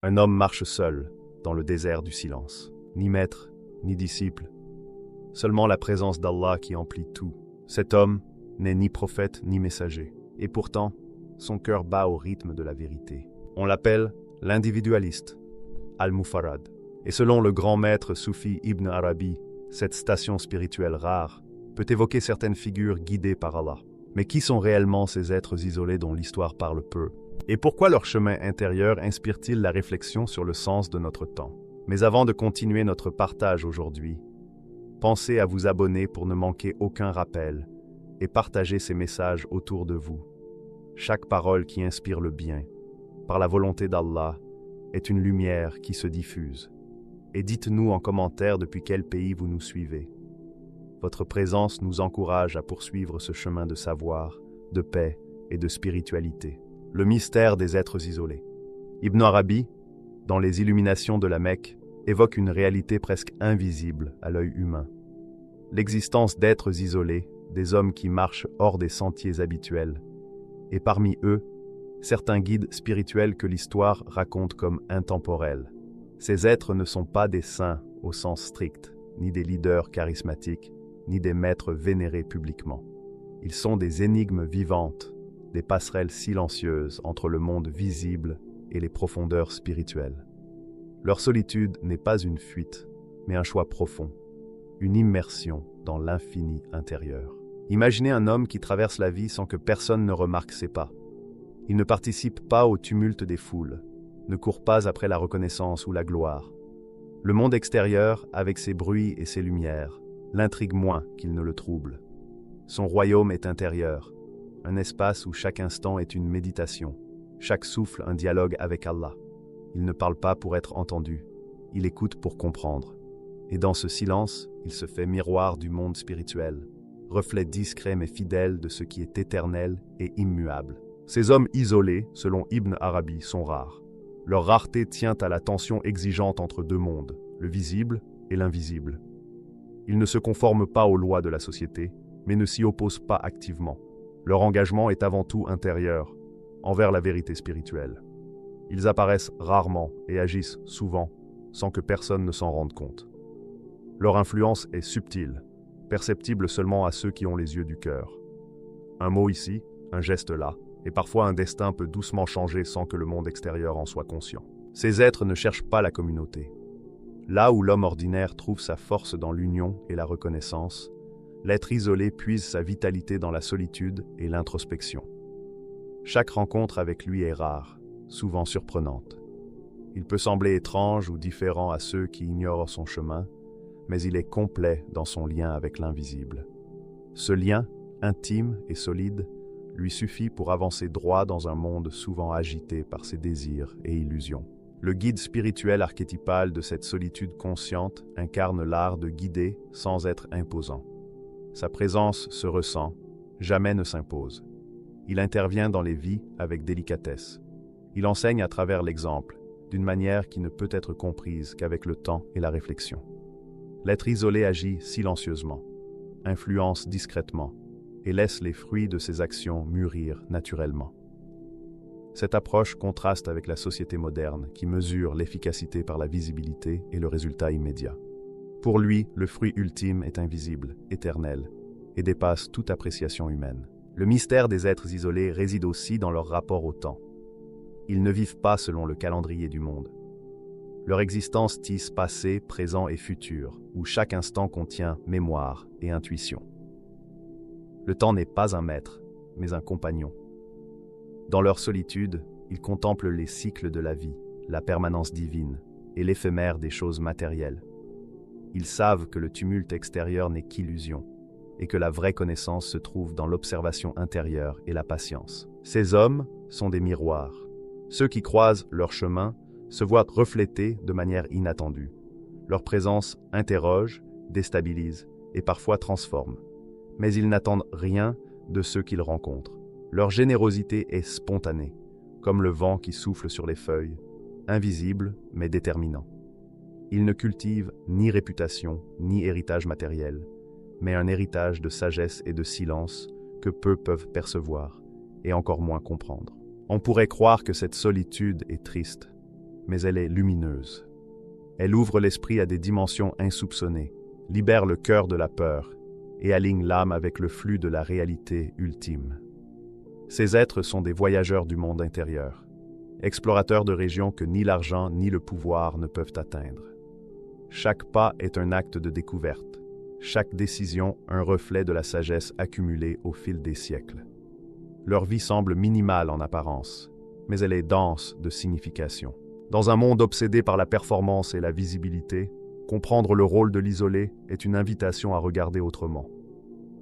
Un homme marche seul, dans le désert du silence. Ni maître, ni disciple. Seulement la présence d'Allah qui emplit tout. Cet homme n'est ni prophète ni messager. Et pourtant, son cœur bat au rythme de la vérité. On l'appelle l'individualiste, Al-Mufarrad. Et selon le grand maître soufi Ibn Arabi, cette station spirituelle rare peut évoquer certaines figures guidées par Allah. Mais qui sont réellement ces êtres isolés dont l'histoire parle peu? Et pourquoi leur chemin intérieur inspire-t-il la réflexion sur le sens de notre temps? Mais avant de continuer notre partage aujourd'hui, pensez à vous abonner pour ne manquer aucun rappel et partager ces messages autour de vous. Chaque parole qui inspire le bien, par la volonté d'Allah, est une lumière qui se diffuse. Et dites-nous en commentaire depuis quel pays vous nous suivez. Votre présence nous encourage à poursuivre ce chemin de savoir, de paix et de spiritualité. Le mystère des êtres isolés. Ibn Arabi, dans les Illuminations de la Mecque, évoque une réalité presque invisible à l'œil humain. L'existence d'êtres isolés, des hommes qui marchent hors des sentiers habituels, et parmi eux, certains guides spirituels que l'histoire raconte comme intemporels. Ces êtres ne sont pas des saints au sens strict, ni des leaders charismatiques, ni des maîtres vénérés publiquement. Ils sont des énigmes vivantes, des passerelles silencieuses entre le monde visible et les profondeurs spirituelles. Leur solitude n'est pas une fuite, mais un choix profond, une immersion dans l'infini intérieur. Imaginez un homme qui traverse la vie sans que personne ne remarque ses pas. Il ne participe pas au tumulte des foules, ne court pas après la reconnaissance ou la gloire. Le monde extérieur, avec ses bruits et ses lumières, l'intrigue moins qu'il ne le trouble. Son royaume est intérieur, un espace où chaque instant est une méditation, chaque souffle un dialogue avec Allah. Il ne parle pas pour être entendu, il écoute pour comprendre. Et dans ce silence, il se fait miroir du monde spirituel, reflet discret mais fidèle de ce qui est éternel et immuable. Ces hommes isolés, selon Ibn Arabi, sont rares. Leur rareté tient à la tension exigeante entre deux mondes, le visible et l'invisible. Ils ne se conforment pas aux lois de la société, mais ne s'y opposent pas activement. Leur engagement est avant tout intérieur, envers la vérité spirituelle. Ils apparaissent rarement et agissent souvent, sans que personne ne s'en rende compte. Leur influence est subtile, perceptible seulement à ceux qui ont les yeux du cœur. Un mot ici, un geste là, et parfois un destin peut doucement changer sans que le monde extérieur en soit conscient. Ces êtres ne cherchent pas la communauté. Là où l'homme ordinaire trouve sa force dans l'union et la reconnaissance, l'être isolé puise sa vitalité dans la solitude et l'introspection. Chaque rencontre avec lui est rare, souvent surprenante. Il peut sembler étrange ou différent à ceux qui ignorent son chemin, mais il est complet dans son lien avec l'invisible. Ce lien, intime et solide, lui suffit pour avancer droit dans un monde souvent agité par ses désirs et illusions. Le guide spirituel archétypal de cette solitude consciente incarne l'art de guider sans être imposant. Sa présence se ressent, jamais ne s'impose. Il intervient dans les vies avec délicatesse. Il enseigne à travers l'exemple, d'une manière qui ne peut être comprise qu'avec le temps et la réflexion. L'être isolé agit silencieusement, influence discrètement, et laisse les fruits de ses actions mûrir naturellement. Cette approche contraste avec la société moderne qui mesure l'efficacité par la visibilité et le résultat immédiat. Pour lui, le fruit ultime est invisible, éternel, et dépasse toute appréciation humaine. Le mystère des êtres isolés réside aussi dans leur rapport au temps. Ils ne vivent pas selon le calendrier du monde. Leur existence tisse passé, présent et futur, où chaque instant contient mémoire et intuition. Le temps n'est pas un maître, mais un compagnon. Dans leur solitude, ils contemplent les cycles de la vie, la permanence divine et l'éphémère des choses matérielles. Ils savent que le tumulte extérieur n'est qu'illusion et que la vraie connaissance se trouve dans l'observation intérieure et la patience. Ces hommes sont des miroirs. Ceux qui croisent leur chemin se voient reflétés de manière inattendue. Leur présence interroge, déstabilise et parfois transforme. Mais ils n'attendent rien de ceux qu'ils rencontrent. Leur générosité est spontanée, comme le vent qui souffle sur les feuilles, invisible mais déterminant. Ils ne cultivent ni réputation, ni héritage matériel, mais un héritage de sagesse et de silence que peu peuvent percevoir, et encore moins comprendre. On pourrait croire que cette solitude est triste, mais elle est lumineuse. Elle ouvre l'esprit à des dimensions insoupçonnées, libère le cœur de la peur et aligne l'âme avec le flux de la réalité ultime. Ces êtres sont des voyageurs du monde intérieur, explorateurs de régions que ni l'argent ni le pouvoir ne peuvent atteindre. Chaque pas est un acte de découverte, chaque décision un reflet de la sagesse accumulée au fil des siècles. Leur vie semble minimale en apparence, mais elle est dense de signification. Dans un monde obsédé par la performance et la visibilité, comprendre le rôle de l'isolé est une invitation à regarder autrement.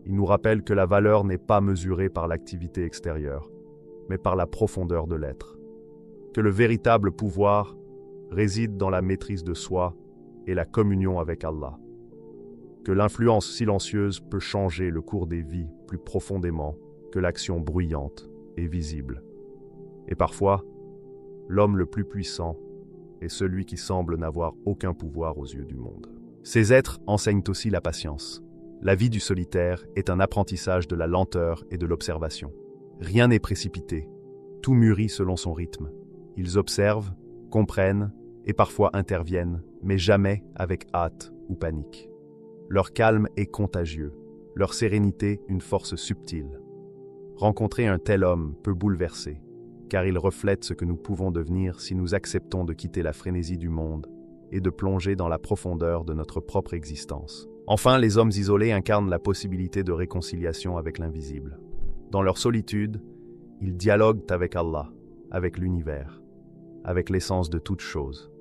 Il nous rappelle que la valeur n'est pas mesurée par l'activité extérieure, mais par la profondeur de l'être. Que le véritable pouvoir réside dans la maîtrise de soi et la communion avec Allah. Que l'influence silencieuse peut changer le cours des vies plus profondément que l'action bruyante et visible. Et parfois, l'homme le plus puissant est celui qui semble n'avoir aucun pouvoir aux yeux du monde. Ces êtres enseignent aussi la patience. La vie du solitaire est un apprentissage de la lenteur et de l'observation. Rien n'est précipité, tout mûrit selon son rythme. Ils observent, comprennent et parfois interviennent, mais jamais avec hâte ou panique. Leur calme est contagieux, leur sérénité une force subtile. Rencontrer un tel homme peut bouleverser, car il reflète ce que nous pouvons devenir si nous acceptons de quitter la frénésie du monde et de plonger dans la profondeur de notre propre existence. Enfin, les hommes isolés incarnent la possibilité de réconciliation avec l'invisible. Dans leur solitude, ils dialoguent avec Allah, avec l'univers, avec l'essence de toute chose.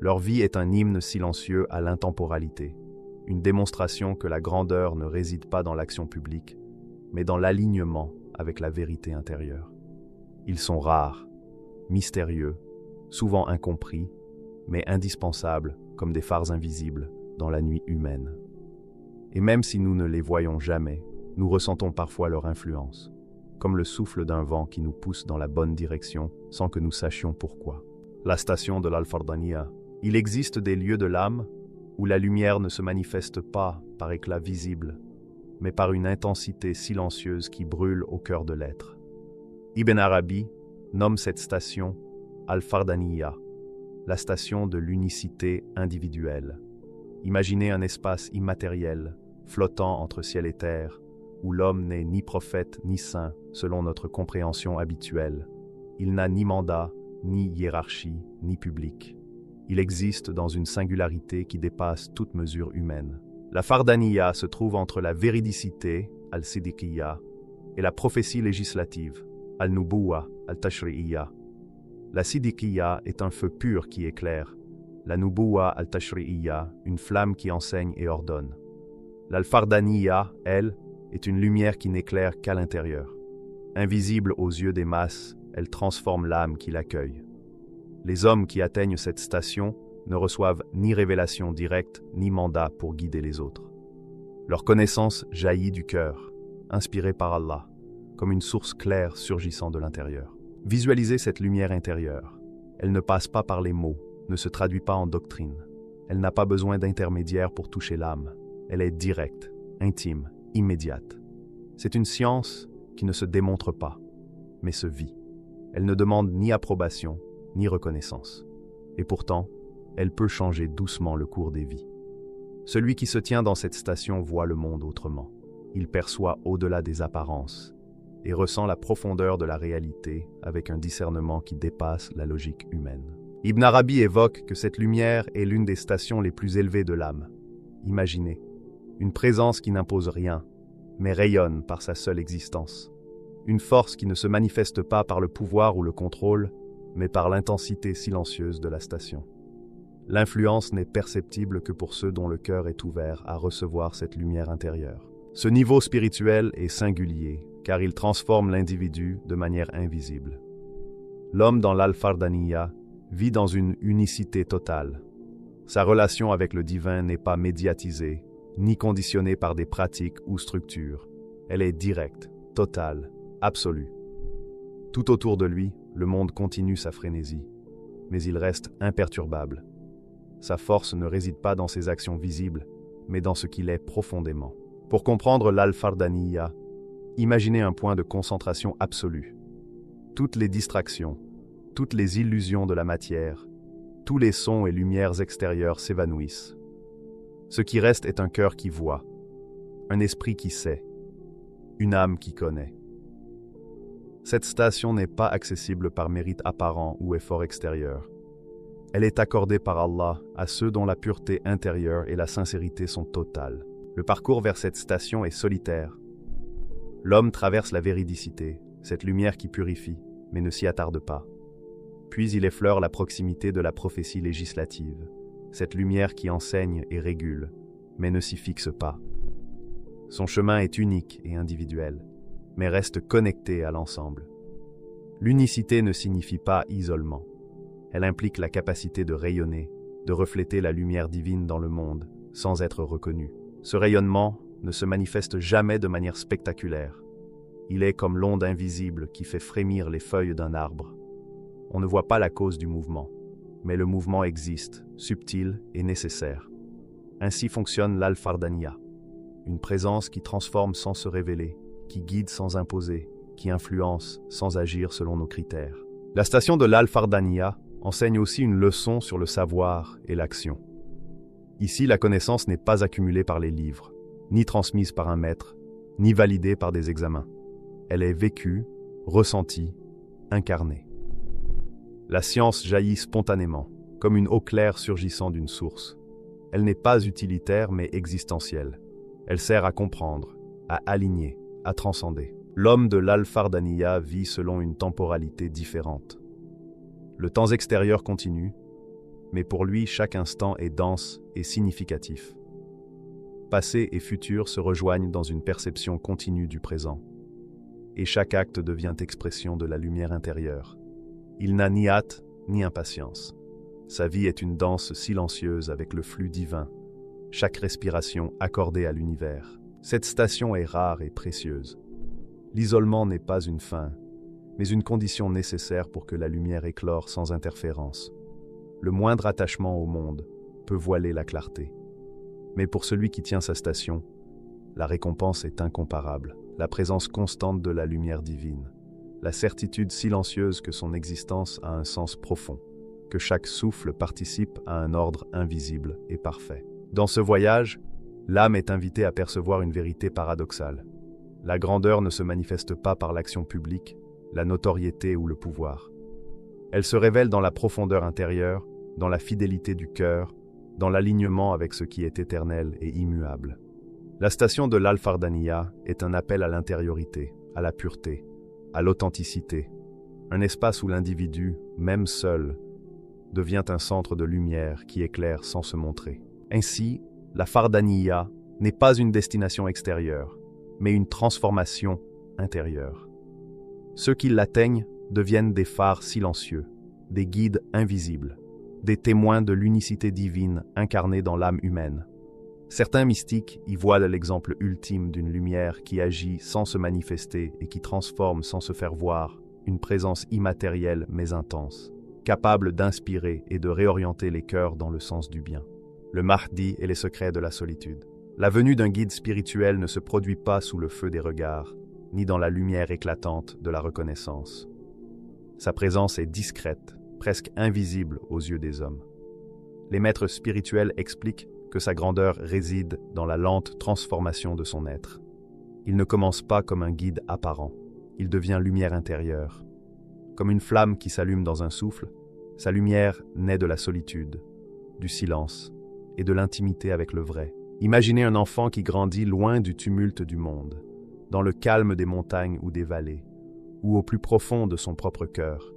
Leur vie est un hymne silencieux à l'intemporalité, une démonstration que la grandeur ne réside pas dans l'action publique, mais dans l'alignement avec la vérité intérieure. Ils sont rares, mystérieux, souvent incompris, mais indispensables comme des phares invisibles dans la nuit humaine. Et même si nous ne les voyons jamais, nous ressentons parfois leur influence, comme le souffle d'un vent qui nous pousse dans la bonne direction sans que nous sachions pourquoi. La station de l'Al-Fardaniya. Il existe des lieux de l'âme où la lumière ne se manifeste pas par éclat visible, mais par une intensité silencieuse qui brûle au cœur de l'être. Ibn Arabi nomme cette station Al-Fardaniya, la station de l'unicité individuelle. Imaginez un espace immatériel, flottant entre ciel et terre, où l'homme n'est ni prophète ni saint selon notre compréhension habituelle. Il n'a ni mandat, ni hiérarchie, ni public. Il existe dans une singularité qui dépasse toute mesure humaine. La Fardaniya se trouve entre la véridicité, al-Siddiqiyya, et la prophétie législative, al-Nubuwa, al-Tashri'iyya. La Siddiqiyya est un feu pur qui éclaire, la Nubuwa al-Tashri'iyya, une flamme qui enseigne et ordonne. L'al-Fardaniya, elle, est une lumière qui n'éclaire qu'à l'intérieur. Invisible aux yeux des masses, elle transforme l'âme qui l'accueille. Les hommes qui atteignent cette station ne reçoivent ni révélation directe, ni mandat pour guider les autres. Leur connaissance jaillit du cœur, inspirée par Allah, comme une source claire surgissant de l'intérieur. Visualisez cette lumière intérieure. Elle ne passe pas par les mots, ne se traduit pas en doctrine. Elle n'a pas besoin d'intermédiaire pour toucher l'âme. Elle est directe, intime, immédiate. C'est une science qui ne se démontre pas, mais se vit. Elle ne demande ni approbation, ni reconnaissance. Et pourtant, elle peut changer doucement le cours des vies. Celui qui se tient dans cette station voit le monde autrement. Il perçoit au-delà des apparences et ressent la profondeur de la réalité avec un discernement qui dépasse la logique humaine. Ibn Arabi évoque que cette lumière est l'une des stations les plus élevées de l'âme. Imaginez, une présence qui n'impose rien, mais rayonne par sa seule existence. Une force qui ne se manifeste pas par le pouvoir ou le contrôle, mais par l'intensité silencieuse de la station. L'influence n'est perceptible que pour ceux dont le cœur est ouvert à recevoir cette lumière intérieure. Ce niveau spirituel est singulier, car il transforme l'individu de manière invisible. L'homme dans l'Al-Fardaniya vit dans une unicité totale. Sa relation avec le divin n'est pas médiatisée, ni conditionnée par des pratiques ou structures. Elle est directe, totale, absolue. Tout autour de lui, le monde continue sa frénésie, mais il reste imperturbable. Sa force ne réside pas dans ses actions visibles, mais dans ce qu'il est profondément. Pour comprendre l'Al-Fardaniya, imaginez un point de concentration absolue. Toutes les distractions, toutes les illusions de la matière tous les sons et lumières extérieures s'évanouissent. Ce qui reste est un cœur qui voit, un esprit qui sait, une âme qui connaît. Cette station n'est pas accessible par mérite apparent ou effort extérieur. Elle est accordée par Allah à ceux dont la pureté intérieure et la sincérité sont totales. Le parcours vers cette station est solitaire. L'homme traverse la véridicité, cette lumière qui purifie, mais ne s'y attarde pas. Puis il effleure la proximité de la prophétie législative, cette lumière qui enseigne et régule, mais ne s'y fixe pas. Son chemin est unique et individuel, mais reste connecté à l'ensemble. L'unicité ne signifie pas isolement. Elle implique la capacité de rayonner, de refléter la lumière divine dans le monde, sans être reconnu. Ce rayonnement ne se manifeste jamais de manière spectaculaire. Il est comme l'onde invisible qui fait frémir les feuilles d'un arbre. On ne voit pas la cause du mouvement, mais le mouvement existe, subtil et nécessaire. Ainsi fonctionne l'Al-Fardaniya, une présence qui transforme sans se révéler, qui guide sans imposer, qui influence sans agir selon nos critères. La station de l'Al-Fardaniya enseigne aussi une leçon sur le savoir et l'action. Ici, la connaissance n'est pas accumulée par les livres, ni transmise par un maître, ni validée par des examens. Elle est vécue, ressentie, incarnée. La science jaillit spontanément, comme une eau claire surgissant d'une source. Elle n'est pas utilitaire mais existentielle. Elle sert à comprendre, à aligner, à transcender. L'homme de l'Al-Fardaniya vit selon une temporalité différente. Le temps extérieur continue, mais pour lui, chaque instant est dense et significatif. Passé et futur se rejoignent dans une perception continue du présent, et chaque acte devient expression de la lumière intérieure. Il n'a ni hâte ni impatience. Sa vie est une danse silencieuse avec le flux divin, chaque respiration accordée à l'univers. Cette station est rare et précieuse. L'isolement n'est pas une fin, mais une condition nécessaire pour que la lumière éclore sans interférence. Le moindre attachement au monde peut voiler la clarté. Mais pour celui qui tient sa station, la récompense est incomparable. La présence constante de la lumière divine, la certitude silencieuse que son existence a un sens profond, que chaque souffle participe à un ordre invisible et parfait. Dans ce voyage, l'âme est invitée à percevoir une vérité paradoxale. La grandeur ne se manifeste pas par l'action publique, la notoriété ou le pouvoir. Elle se révèle dans la profondeur intérieure, dans la fidélité du cœur, dans l'alignement avec ce qui est éternel et immuable. La station de l'Al-Fardaniya est un appel à l'intériorité, à la pureté, à l'authenticité, un espace où l'individu, même seul, devient un centre de lumière qui éclaire sans se montrer. Ainsi, la Fardaniya n'est pas une destination extérieure, mais une transformation intérieure. Ceux qui l'atteignent deviennent des phares silencieux, des guides invisibles, des témoins de l'unicité divine incarnée dans l'âme humaine. Certains mystiques y voient l'exemple ultime d'une lumière qui agit sans se manifester et qui transforme sans se faire voir, une présence immatérielle mais intense, capable d'inspirer et de réorienter les cœurs dans le sens du bien. Le Mahdi et les secrets de la solitude. La venue d'un guide spirituel ne se produit pas sous le feu des regards, ni dans la lumière éclatante de la reconnaissance. Sa présence est discrète, presque invisible aux yeux des hommes. Les maîtres spirituels expliquent que sa grandeur réside dans la lente transformation de son être. Il ne commence pas comme un guide apparent, il devient lumière intérieure. Comme une flamme qui s'allume dans un souffle, sa lumière naît de la solitude, du silence et de l'intimité avec le vrai. Imaginez un enfant qui grandit loin du tumulte du monde, dans le calme des montagnes ou des vallées, ou au plus profond de son propre cœur.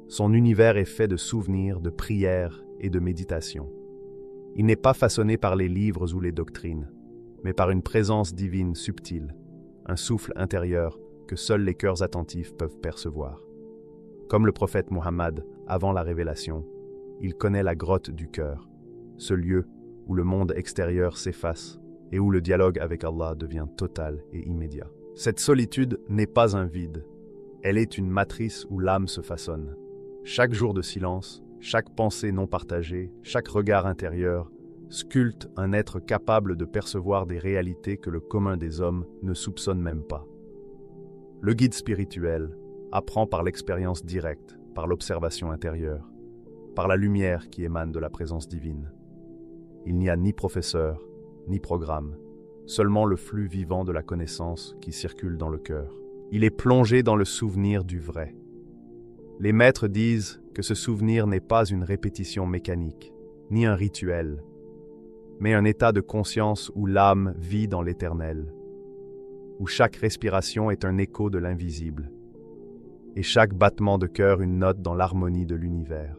Son univers est fait de souvenirs, de prières et de méditations. Il n'est pas façonné par les livres ou les doctrines, mais par une présence divine subtile, un souffle intérieur que seuls les cœurs attentifs peuvent percevoir. Comme le prophète Muhammad, avant la révélation, il connaît la grotte du cœur, ce lieu où le monde extérieur s'efface et où le dialogue avec Allah devient total et immédiat. Cette solitude n'est pas un vide, elle est une matrice où l'âme se façonne. Chaque jour de silence, chaque pensée non partagée, chaque regard intérieur sculpte un être capable de percevoir des réalités que le commun des hommes ne soupçonne même pas. Le guide spirituel apprend par l'expérience directe, par l'observation intérieure. par la lumière qui émane de la présence divine. Il n'y a ni professeur, ni programme, seulement le flux vivant de la connaissance qui circule dans le cœur. Il est plongé dans le souvenir du vrai. Les maîtres disent que ce souvenir n'est pas une répétition mécanique, ni un rituel, mais un état de conscience où l'âme vit dans l'éternel, où chaque respiration est un écho de l'invisible, et chaque battement de cœur une note dans l'harmonie de l'univers.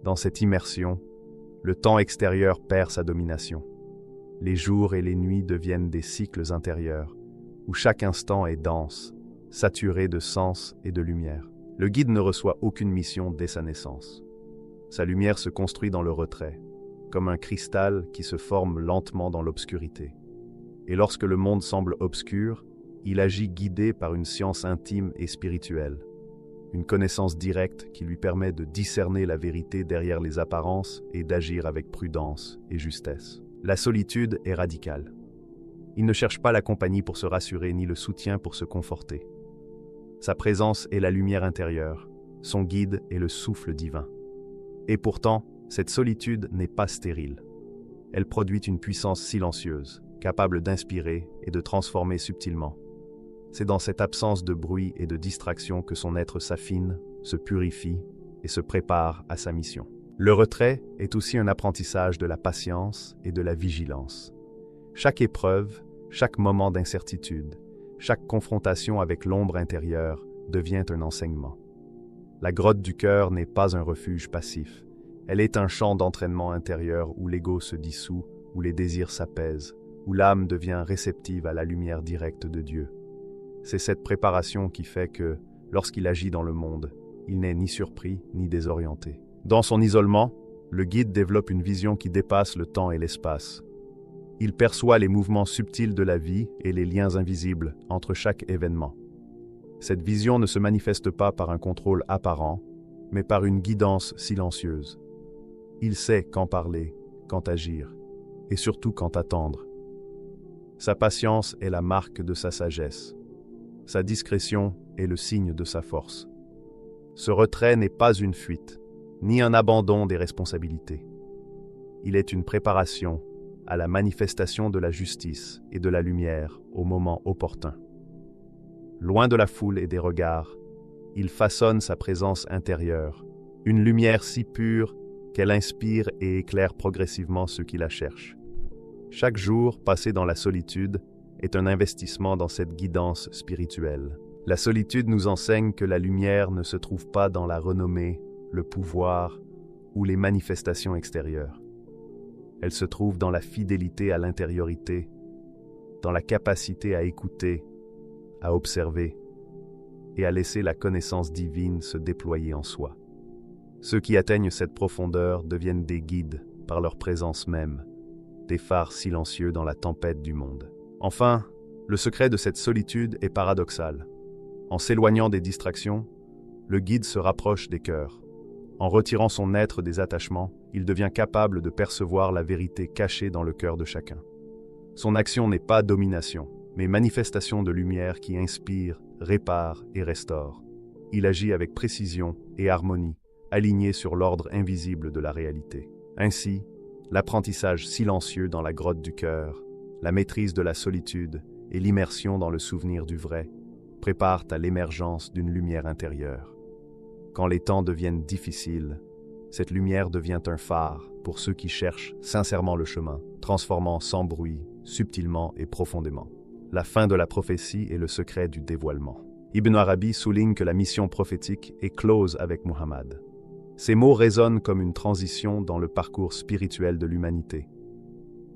Dans cette immersion, le temps extérieur perd sa domination. Les jours et les nuits deviennent des cycles intérieurs, où chaque instant est dense, saturé de sens et de lumière. Le guide ne reçoit aucune mission dès sa naissance. Sa lumière se construit dans le retrait, comme un cristal qui se forme lentement dans l'obscurité. Et lorsque le monde semble obscur, il agit guidé par une science intime et spirituelle, une connaissance directe qui lui permet de discerner la vérité derrière les apparences et d'agir avec prudence et justesse. La solitude est radicale. Il ne cherche pas la compagnie pour se rassurer ni le soutien pour se conforter. Sa présence est la lumière intérieure, son guide est le souffle divin. Et pourtant, cette solitude n'est pas stérile. Elle produit une puissance silencieuse, capable d'inspirer et de transformer subtilement. C'est dans cette absence de bruit et de distraction que son être s'affine, se purifie et se prépare à sa mission. Le retrait est aussi un apprentissage de la patience et de la vigilance. Chaque épreuve, chaque moment d'incertitude, chaque confrontation avec l'ombre intérieure devient un enseignement. La grotte du cœur n'est pas un refuge passif. Elle est un champ d'entraînement intérieur où l'ego se dissout, où les désirs s'apaisent, où l'âme devient réceptive à la lumière directe de Dieu. C'est cette préparation qui fait que, lorsqu'il agit dans le monde, il n'est ni surpris ni désorienté. Dans son isolement, le guide développe une vision qui dépasse le temps et l'espace. Il perçoit les mouvements subtils de la vie et les liens invisibles entre chaque événement. Cette vision ne se manifeste pas par un contrôle apparent, mais par une guidance silencieuse. Il sait quand parler, quand agir, et surtout quand attendre. Sa patience est la marque de sa sagesse. Sa discrétion est le signe de sa force. Ce retrait n'est pas une fuite, ni un abandon des responsabilités. Il est une préparation à la manifestation de la justice et de la lumière au moment opportun. Loin de la foule et des regards, il façonne sa présence intérieure, une lumière si pure qu'elle inspire et éclaire progressivement ceux qui la cherchent. Chaque jour passé dans la solitude est un investissement dans cette guidance spirituelle. La solitude nous enseigne que la lumière ne se trouve pas dans la renommée, le pouvoir ou les manifestations extérieures. Elle se trouve dans la fidélité à l'intériorité, dans la capacité à écouter, à observer et à laisser la connaissance divine se déployer en soi. Ceux qui atteignent cette profondeur deviennent des guides par leur présence même, des phares silencieux dans la tempête du monde. Enfin, le secret de cette solitude est paradoxal. En s'éloignant des distractions, le guide se rapproche des cœurs. En retirant son être des attachements, il devient capable de percevoir la vérité cachée dans le cœur de chacun. Son action n'est pas domination, mais manifestation de lumière qui inspire, répare et restaure. Il agit avec précision et harmonie, aligné sur l'ordre invisible de la réalité. Ainsi, l'apprentissage silencieux dans la grotte du cœur, la maîtrise de la solitude et l'immersion dans le souvenir du vrai préparent à l'émergence d'une lumière intérieure. Quand les temps deviennent difficiles, cette lumière devient un phare pour ceux qui cherchent sincèrement le chemin, transformant sans bruit, subtilement et profondément. La fin de la prophétie est le secret du dévoilement. Ibn Arabi souligne que la mission prophétique est close avec Muhammad. Ces mots résonnent comme une transition dans le parcours spirituel de l'humanité.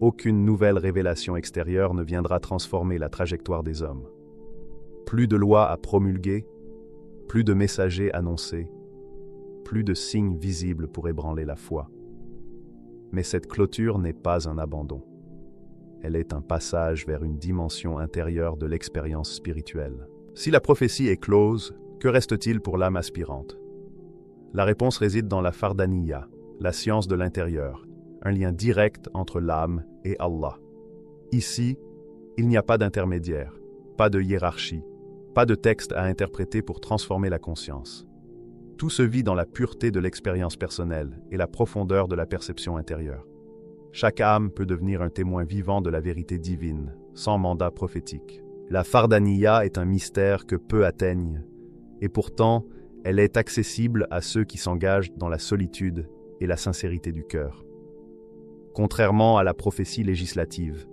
Aucune nouvelle révélation extérieure ne viendra transformer la trajectoire des hommes. Plus de lois à promulguer, plus de messagers annoncés, plus de signes visibles pour ébranler la foi. Mais cette clôture n'est pas un abandon. Elle est un passage vers une dimension intérieure de l'expérience spirituelle. Si la prophétie est close, que reste-t-il pour l'âme aspirante? La réponse réside dans la fardaniya, la science de l'intérieur, un lien direct entre l'âme et Allah. Ici, il n'y a pas d'intermédiaire, pas de hiérarchie, pas de texte à interpréter pour transformer la conscience. Tout se vit dans la pureté de l'expérience personnelle et la profondeur de la perception intérieure. Chaque âme peut devenir un témoin vivant de la vérité divine, sans mandat prophétique. La Fardaniya est un mystère que peu atteignent, et pourtant, elle est accessible à ceux qui s'engagent dans la solitude et la sincérité du cœur. Contrairement à la prophétie législative,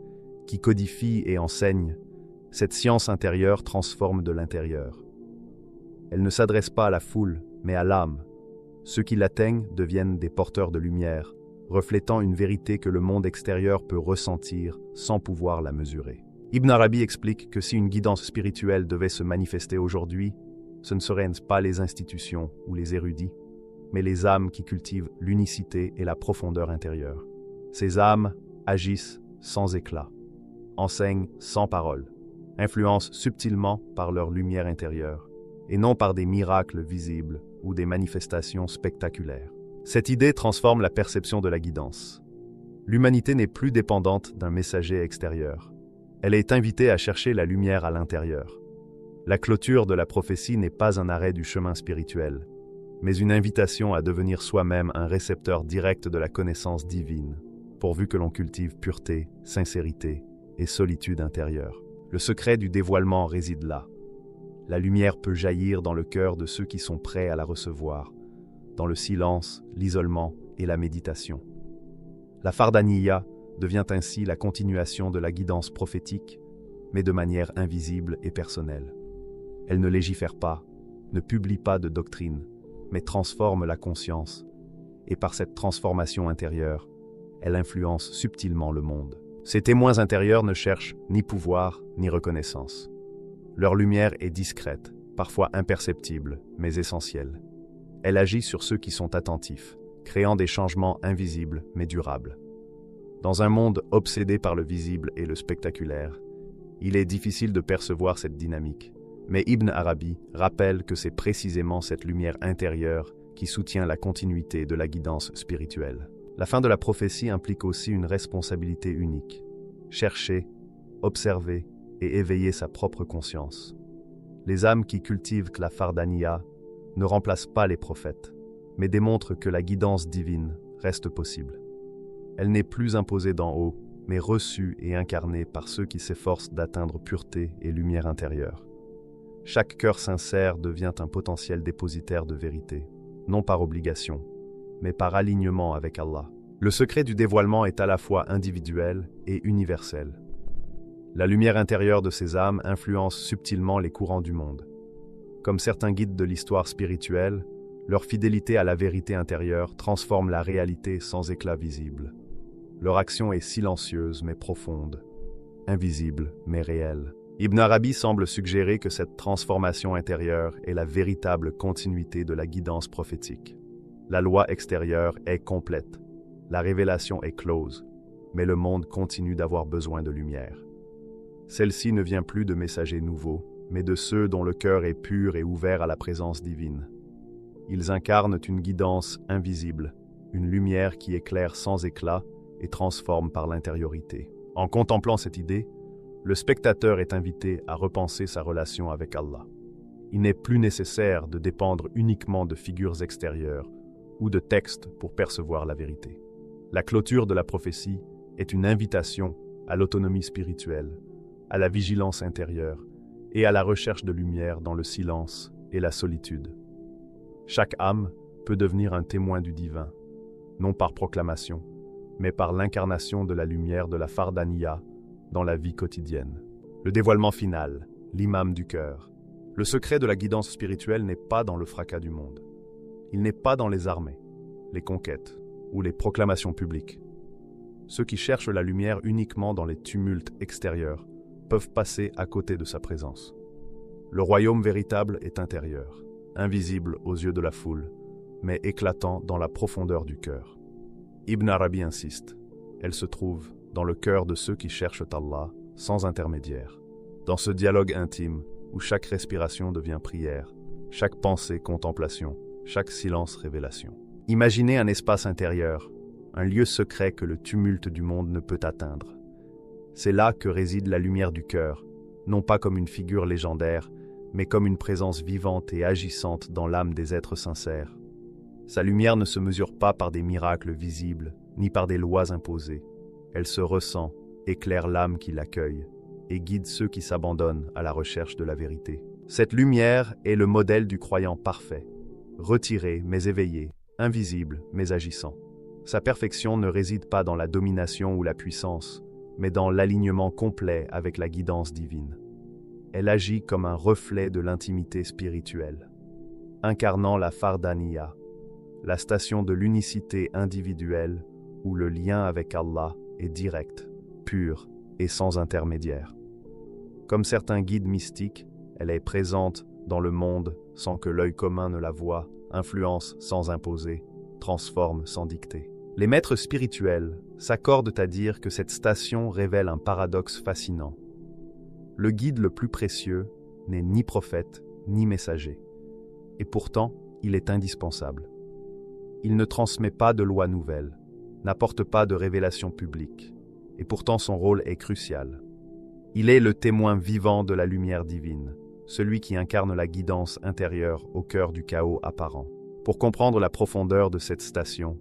qui codifie et enseigne, cette science intérieure transforme de l'intérieur. Elle ne s'adresse pas à la foule, mais à l'âme. Ceux qui l'atteignent deviennent des porteurs de lumière, reflétant une vérité que le monde extérieur peut ressentir sans pouvoir la mesurer. Ibn Arabi explique que si une guidance spirituelle devait se manifester aujourd'hui, ce ne seraient pas les institutions ou les érudits, mais les âmes qui cultivent l'unicité et la profondeur intérieure. Ces âmes agissent sans éclat, enseignent sans parole, influencent subtilement par leur lumière intérieure, et non par des miracles visibles ou des manifestations spectaculaires. Cette idée transforme la perception de la guidance. L'humanité n'est plus dépendante d'un messager extérieur. Elle est invitée à chercher la lumière à l'intérieur. La clôture de la prophétie n'est pas un arrêt du chemin spirituel, mais une invitation à devenir soi-même un récepteur direct de la connaissance divine, pourvu que l'on cultive pureté, sincérité et solitude intérieure. Le secret du dévoilement réside là. La lumière peut jaillir dans le cœur de ceux qui sont prêts à la recevoir, dans le silence, l'isolement et la méditation. La Fardaniya devient ainsi la continuation de la guidance prophétique, mais de manière invisible et personnelle. Elle ne légifère pas, ne publie pas de doctrine, mais transforme la conscience, et par cette transformation intérieure, elle influence subtilement le monde. Ces témoins intérieurs ne cherchent ni pouvoir ni reconnaissance. Leur lumière est discrète, parfois imperceptible, mais essentielle. Elle agit sur ceux qui sont attentifs, créant des changements invisibles mais durables. Dans un monde obsédé par le visible et le spectaculaire, il est difficile de percevoir cette dynamique, mais Ibn Arabi rappelle que c'est précisément cette lumière intérieure qui soutient la continuité de la guidance spirituelle. La fin de la prophétie implique aussi une responsabilité unique. Chercher, observer et éveiller sa propre conscience. Les âmes qui cultivent la Fardaniya ne remplacent pas les prophètes, mais démontrent que la guidance divine reste possible. Elle n'est plus imposée d'en haut, mais reçue et incarnée par ceux qui s'efforcent d'atteindre pureté et lumière intérieure. Chaque cœur sincère devient un potentiel dépositaire de vérité, non par obligation, mais par alignement avec Allah. Le secret du dévoilement est à la fois individuel et universel. La lumière intérieure de ces âmes influence subtilement les courants du monde. Comme certains guides de l'histoire spirituelle, leur fidélité à la vérité intérieure transforme la réalité sans éclat visible. Leur action est silencieuse mais profonde, invisible mais réelle. Ibn Arabi semble suggérer que cette transformation intérieure est la véritable continuité de la guidance prophétique. La loi extérieure est complète, la révélation est close, mais le monde continue d'avoir besoin de lumière. Celle-ci ne vient plus de messagers nouveaux, mais de ceux dont le cœur est pur et ouvert à la présence divine. Ils incarnent une guidance invisible, une lumière qui éclaire sans éclat et transforme par l'intériorité. En contemplant cette idée, le spectateur est invité à repenser sa relation avec Allah. Il n'est plus nécessaire de dépendre uniquement de figures extérieures ou de textes pour percevoir la vérité. La clôture de la prophétie est une invitation à l'autonomie spirituelle, à la vigilance intérieure et à la recherche de lumière dans le silence et la solitude. Chaque âme peut devenir un témoin du divin, non par proclamation, mais par l'incarnation de la lumière de la Fardaniya dans la vie quotidienne. Le dévoilement final, l'imam du cœur. Le secret de la guidance spirituelle n'est pas dans le fracas du monde. Il n'est pas dans les armées, les conquêtes ou les proclamations publiques. Ceux qui cherchent la lumière uniquement dans les tumultes extérieurs peuvent passer à côté de sa présence. Le royaume véritable est intérieur, invisible aux yeux de la foule, mais éclatant dans la profondeur du cœur. Ibn Arabi insiste, elle se trouve dans le cœur de ceux qui cherchent Allah sans intermédiaire. Dans ce dialogue intime où chaque respiration devient prière, chaque pensée contemplation, chaque silence révélation. Imaginez un espace intérieur, un lieu secret que le tumulte du monde ne peut atteindre. C'est là que réside la lumière du cœur, non pas comme une figure légendaire, mais comme une présence vivante et agissante dans l'âme des êtres sincères. Sa lumière ne se mesure pas par des miracles visibles, ni par des lois imposées. Elle se ressent, éclaire l'âme qui l'accueille, et guide ceux qui s'abandonnent à la recherche de la vérité. Cette lumière est le modèle du croyant parfait, retiré mais éveillé, invisible mais agissant. Sa perfection ne réside pas dans la domination ou la puissance, mais dans l'alignement complet avec la guidance divine. Elle agit comme un reflet de l'intimité spirituelle, incarnant la Fardaniya, la station de l'unicité individuelle où le lien avec Allah est direct, pur et sans intermédiaire. Comme certains guides mystiques, elle est présente dans le monde sans que l'œil commun ne la voie, influence sans imposer, transforme sans dicter. Les maîtres spirituels s'accordent à dire que cette station révèle un paradoxe fascinant. Le guide le plus précieux n'est ni prophète ni messager, et pourtant il est indispensable. Il ne transmet pas de lois nouvelles, n'apporte pas de révélations publiques, et pourtant son rôle est crucial. Il est le témoin vivant de la lumière divine, celui qui incarne la guidance intérieure au cœur du chaos apparent. Pour comprendre la profondeur de cette station,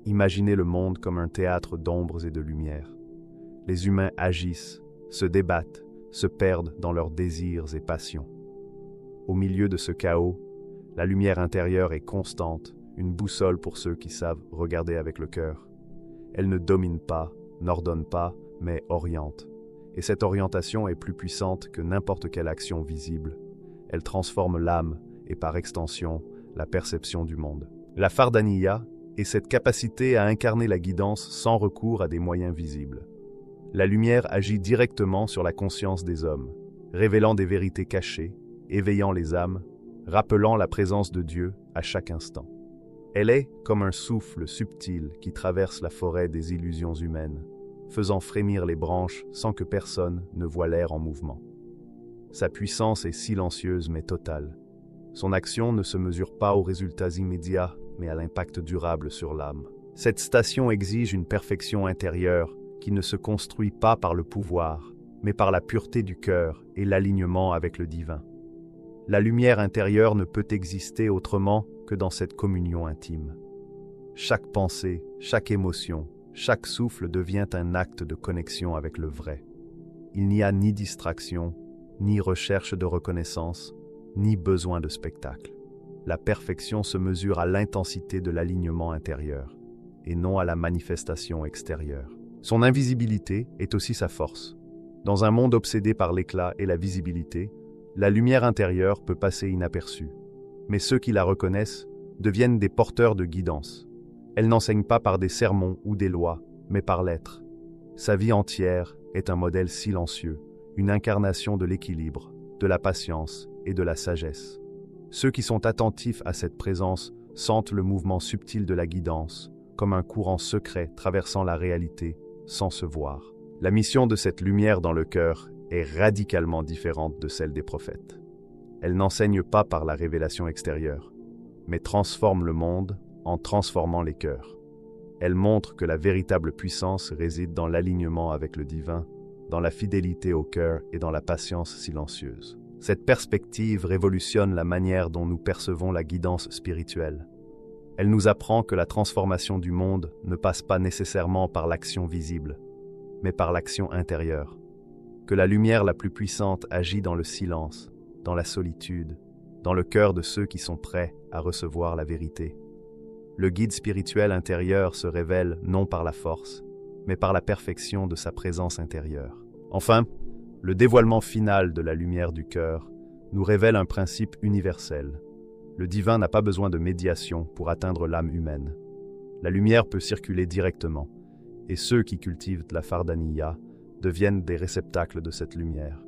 imaginez le monde comme un théâtre d'ombres et de lumière. Les humains agissent, se débattent, se perdent dans leurs désirs et passions. Au milieu de ce chaos, la lumière intérieure est constante, une boussole pour ceux qui savent regarder avec le cœur. Elle ne domine pas, n'ordonne pas, mais oriente. Et cette orientation est plus puissante que n'importe quelle action visible. Elle transforme l'âme et par extension, la perception du monde. La Fardaniya est cette capacité à incarner la guidance sans recours à des moyens visibles. La lumière agit directement sur la conscience des hommes, révélant des vérités cachées, éveillant les âmes, rappelant la présence de Dieu à chaque instant. Elle est comme un souffle subtil qui traverse la forêt des illusions humaines, faisant frémir les branches sans que personne ne voie l'air en mouvement. Sa puissance est silencieuse mais totale. Son action ne se mesure pas aux résultats immédiats, mais à l'impact durable sur l'âme. Cette station exige une perfection intérieure qui ne se construit pas par le pouvoir, mais par la pureté du cœur et l'alignement avec le divin. La lumière intérieure ne peut exister autrement que dans cette communion intime. Chaque pensée, chaque émotion, chaque souffle devient un acte de connexion avec le vrai. Il n'y a ni distraction, ni recherche de reconnaissance, ni besoin de spectacle. La perfection se mesure à l'intensité de l'alignement intérieur, et non à la manifestation extérieure. Son invisibilité est aussi sa force. Dans un monde obsédé par l'éclat et la visibilité, la lumière intérieure peut passer inaperçue. Mais ceux qui la reconnaissent deviennent des porteurs de guidance. Elle n'enseigne pas par des sermons ou des lois, mais par l'être. Sa vie entière est un modèle silencieux, une incarnation de l'équilibre, de la patience et de la sagesse. Ceux qui sont attentifs à cette présence sentent le mouvement subtil de la guidance, comme un courant secret traversant la réalité sans se voir. La mission de cette lumière dans le cœur est radicalement différente de celle des prophètes. Elle n'enseigne pas par la révélation extérieure, mais transforme le monde en transformant les cœurs. Elle montre que la véritable puissance réside dans l'alignement avec le divin, dans la fidélité au cœur et dans la patience silencieuse. Cette perspective révolutionne la manière dont nous percevons la guidance spirituelle. Elle nous apprend que la transformation du monde ne passe pas nécessairement par l'action visible, mais par l'action intérieure. Que la lumière la plus puissante agit dans le silence, dans la solitude, dans le cœur de ceux qui sont prêts à recevoir la vérité. Le guide spirituel intérieur se révèle non par la force, mais par la perfection de sa présence intérieure. Enfin, le dévoilement final de la lumière du cœur nous révèle un principe universel. Le divin n'a pas besoin de médiation pour atteindre l'âme humaine. La lumière peut circuler directement, et ceux qui cultivent la Fardaniya deviennent des réceptacles de cette lumière.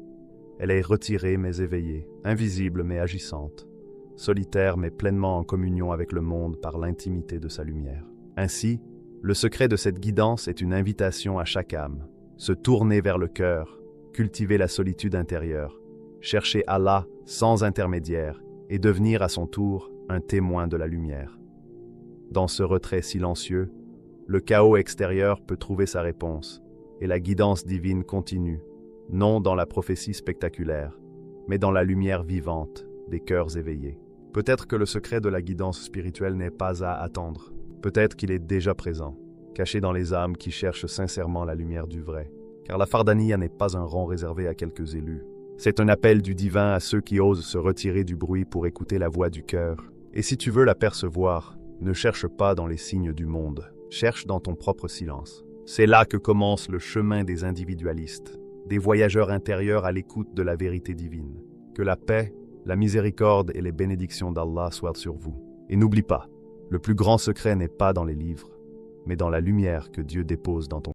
Elle est retirée mais éveillée, invisible mais agissante, solitaire mais pleinement en communion avec le monde par l'intimité de sa lumière. Ainsi, le secret de cette guidance est une invitation à chaque âme, se tourner vers le cœur, cultiver la solitude intérieure, chercher Allah sans intermédiaire et devenir à son tour un témoin de la lumière. Dans ce retrait silencieux, le chaos extérieur peut trouver sa réponse et la guidance divine continue, non dans la prophétie spectaculaire, mais dans la lumière vivante des cœurs éveillés. Peut-être que le secret de la guidance spirituelle n'est pas à attendre. Peut-être qu'il est déjà présent, caché dans les âmes qui cherchent sincèrement la lumière du vrai. Car la Fardaniya n'est pas un rang réservé à quelques élus. C'est un appel du divin à ceux qui osent se retirer du bruit pour écouter la voix du cœur. Et si tu veux l'apercevoir, ne cherche pas dans les signes du monde, cherche dans ton propre silence. C'est là que commence le chemin des individualistes, des voyageurs intérieurs à l'écoute de la vérité divine. Que la paix, la miséricorde et les bénédictions d'Allah soient sur vous. Et n'oublie pas, le plus grand secret n'est pas dans les livres, mais dans la lumière que Dieu dépose dans ton